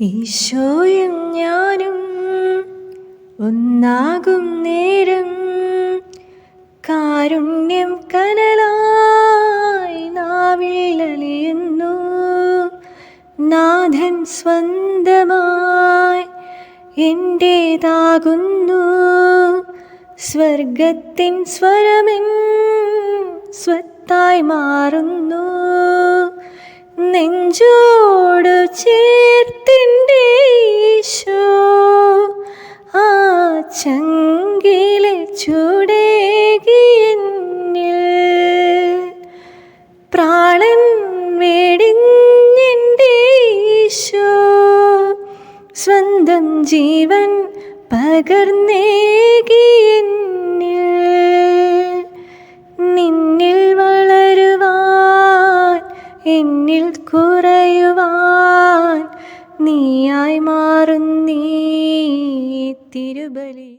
ഈശോയും ഞാനും ഒന്നാകും നേരം കാരുണ്യം കനലായി നാവിൽ അലിയുന്നു. നാഥൻ സ്വന്തമായി എൻ്റേതാകുന്നു. സ്വർഗത്തിൻ സ്വരമെൻ സ്വത്തായി മാറുന്നു. നെഞ്ചോടു ചേർത്തിൻ്റെ ഈശോ ആ ചങ്കിലെ ചൂടേകി എന്നിൽ പ്രാണൻ വേടിഞ്ഞെൻ്റെ ഈശോ സ്വന്തം ജീവൻ പകർന്നേകി എന്നിൽ. നിന്നിൽ വളരുവാൻ എന്നിൽ കുറയുവാൻ നീയായി മാറുന്നീ തിരുബലി.